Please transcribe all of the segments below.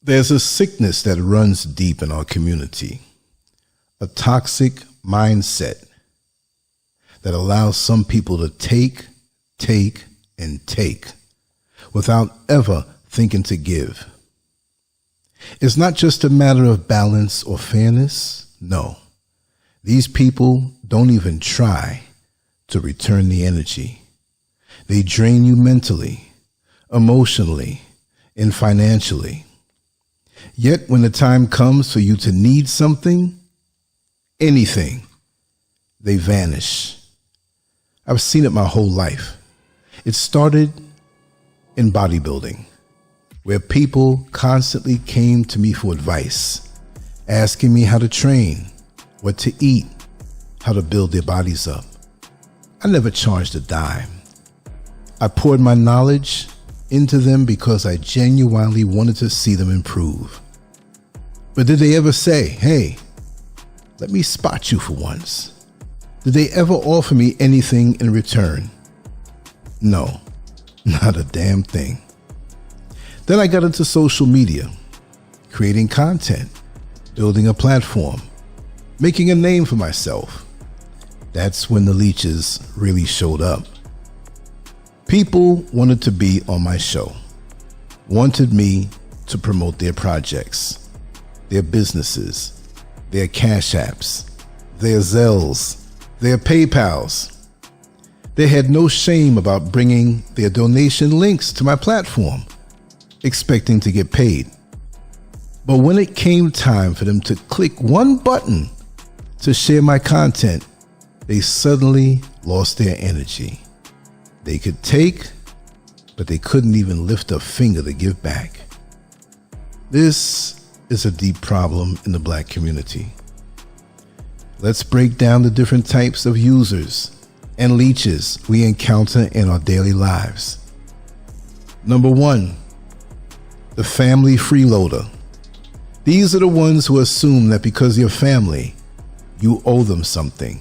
There's a sickness that runs deep in our community, a toxic mindset that allows some people to take, and take without ever thinking to give. It's not just a matter of balance or fairness. No, these people don't even try to return the energy. They drain you mentally, emotionally, and financially. Yet when the time comes for you to need something, anything, they vanish. I've seen it my whole life. It started in bodybuilding, where people constantly came to me for advice, asking me how to train, what to eat, how to build their bodies up. I never charged a dime. I poured my knowledge into them because I genuinely wanted to see them improve. But did they ever say, hey, let me spot you for once? Did they ever offer me anything in return? No, not a damn thing. Then I got into social media, creating content, building a platform, making a name for myself. That's when the Leeches really showed up. People wanted to be on my show, wanted me to promote their projects, their businesses, their Cash Apps, their Zells, their PayPals. They had no shame about bringing their donation links to my platform, expecting to get paid. But when it came time for them to click one button to share my content, they suddenly lost their energy. They could take, but they couldn't even lift a finger to give back. This is a deep problem in the Black community. Let's break down the different types of users and leeches we encounter in our daily lives. Number 1, the family freeloader. These are the ones who assume that because you're family, you owe them something.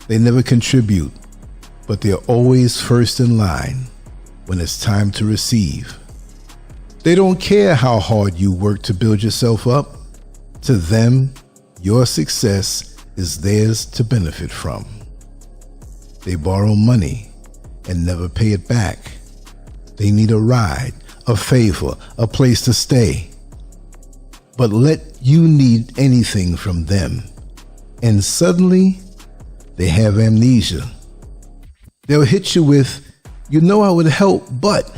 They never contribute, but they're always first in line when it's time to receive. They don't care how hard you work to build yourself up. To them, your success is theirs to benefit from. They borrow money and never pay it back. They need a ride, a favor, a place to stay. But let you need anything from them, and suddenly they have amnesia. They'll hit you with, you know I would help, but,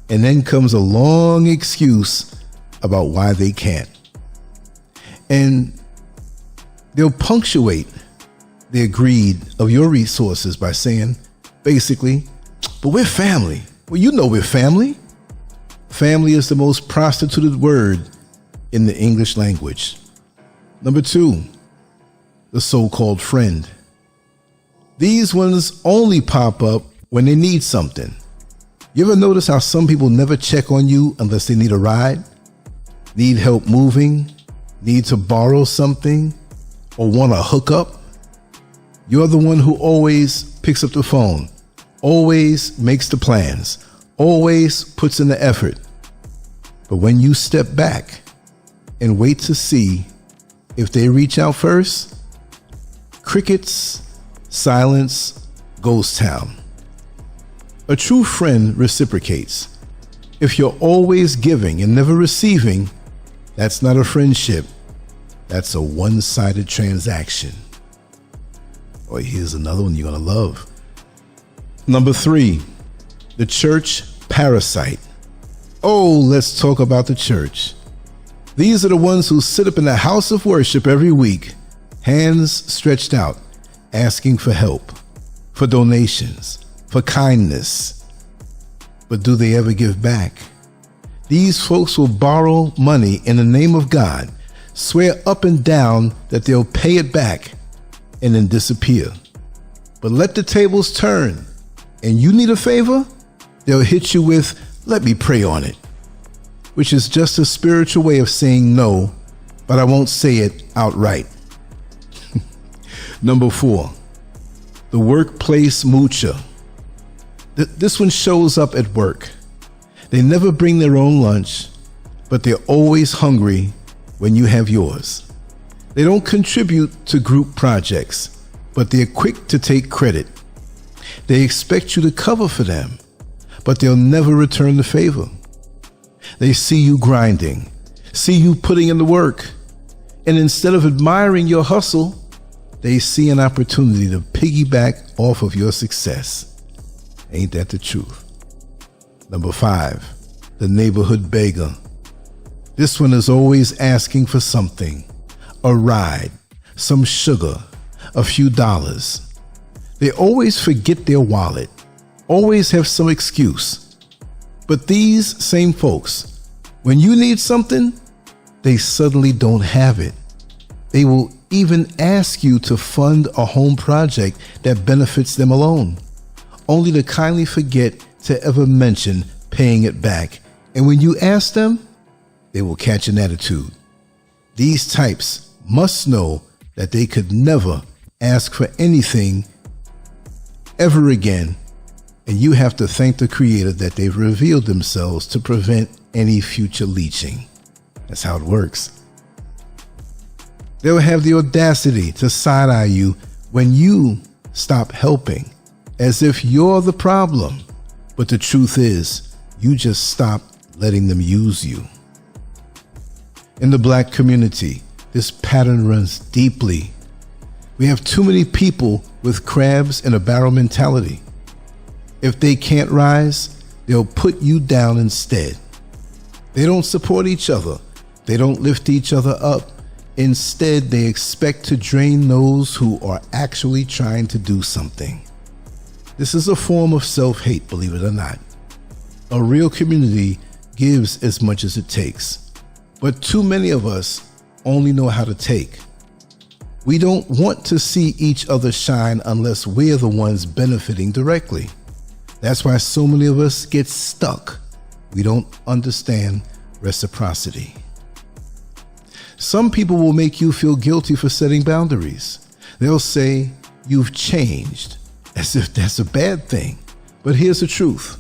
and then comes a long excuse about why they can't. And they'll punctuate their greed of your resources by saying, basically, but we're family. Well, you know we're family. Family is the most prostituted word in the English language. Number 2, the so-called friend. These ones only pop up when they need something. You ever notice how some people never check on you unless they need a ride, need help moving, need to borrow something, or want to hook up? You're the one who always picks up the phone, always makes the plans, always puts in the effort. But when you step back and wait to see if they reach out first, crickets, silence, ghost town. A true friend reciprocates. If you're always giving and never receiving, that's not a friendship. That's a one-sided transaction. Or here's another one you're gonna love. Number 3, the church parasite. Oh, let's talk about the church. These are the ones who sit up in the house of worship every week, hands stretched out, asking for help, for donations, for kindness. But do they ever give back? These folks will borrow money in the name of God, swear up and down that they'll pay it back, and then disappear. But let the tables turn, and you need a favor, they'll hit you with, let me pray on it, which is just a spiritual way of saying no, but I won't say it outright. Number 4, the workplace moocher. This one shows up at work. They never bring their own lunch, but they're always hungry when you have yours. They don't contribute to group projects, but they're quick to take credit. They expect you to cover for them, but they'll never return the favor. They see you grinding, see you putting in the work, and instead of admiring your hustle, they see an opportunity to piggyback off of your success. Ain't that the truth? Number 5, the neighborhood beggar. This one is always asking for something, a ride, some sugar, a few dollars. They always forget their wallet, always have some excuse. But these same folks, when you need something, they suddenly don't have it. They will even ask you to fund a home project that benefits them alone, only to kindly forget to ever mention paying it back. And when you ask them, they will catch an attitude. These types must know that they could never ask for anything ever again, and you have to thank the Creator that they've revealed themselves to prevent any future leeching. That's how it works. They'll have the audacity to side-eye you when you stop helping, as if you're the problem. But the truth is, you just stop letting them use you. In the Black community, this pattern runs deeply. We have too many people with crabs in a barrel mentality. If they can't rise, they'll put you down instead. They don't support each other. They don't lift each other up. Instead, they expect to drain those who are actually trying to do something. This is a form of self-hate, believe it or not. A real community gives as much as it takes, but too many of us only know how to take. We don't want to see each other shine unless we're the ones benefiting directly. That's why so many of us get stuck. We don't understand reciprocity. Some people will make you feel guilty for setting boundaries. They'll say you've changed, as if that's a bad thing. But here's the truth.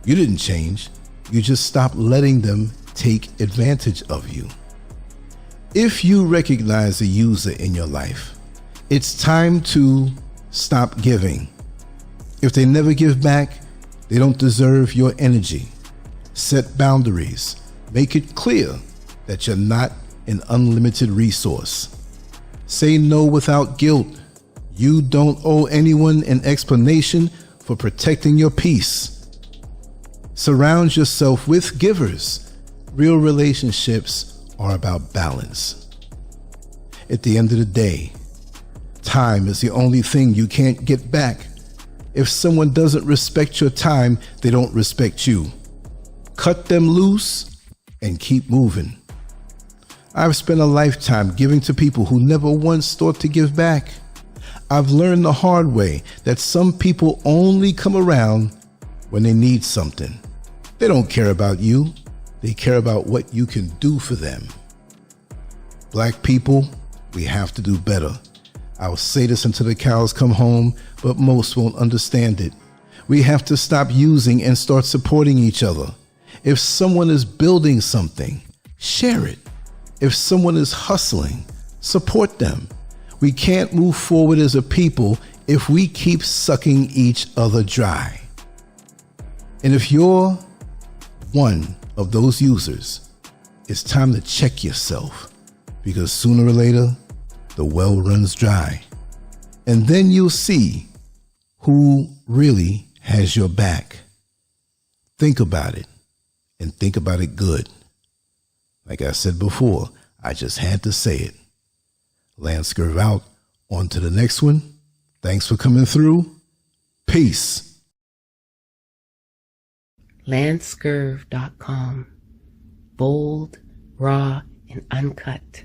You didn't change. You just stopped letting them take advantage of you. If you recognize a user in your life, it's time to stop giving. If they never give back, they don't deserve your energy. Set boundaries. Make it clear that you're not an unlimited resource. Say no without guilt. You don't owe anyone an explanation for protecting your peace. Surround yourself with givers. Real relationships are about balance. At the end of the day, time is the only thing you can't get back. If someone doesn't respect your time, they don't respect you. Cut them loose and keep moving. I've spent a lifetime giving to people who never once thought to give back. I've learned the hard way that some people only come around when they need something. They don't care about you. They care about what you can do for them. Black people, we have to do better. I'll say this until the cows come home, but most won't understand it. We have to stop using and start supporting each other. If someone is building something, share it. If someone is hustling, support them. We can't move forward as a people if we keep sucking each other dry. And if you're one of those users, it's time to check yourself, because sooner or later, the well runs dry. And then you'll see who really has your back. Think about it, and think about it good. Like I said before, I just had to say it. Lancescurv out. On to the next one. Thanks for coming through. Peace. Lancescurv.com. Bold, raw, and uncut.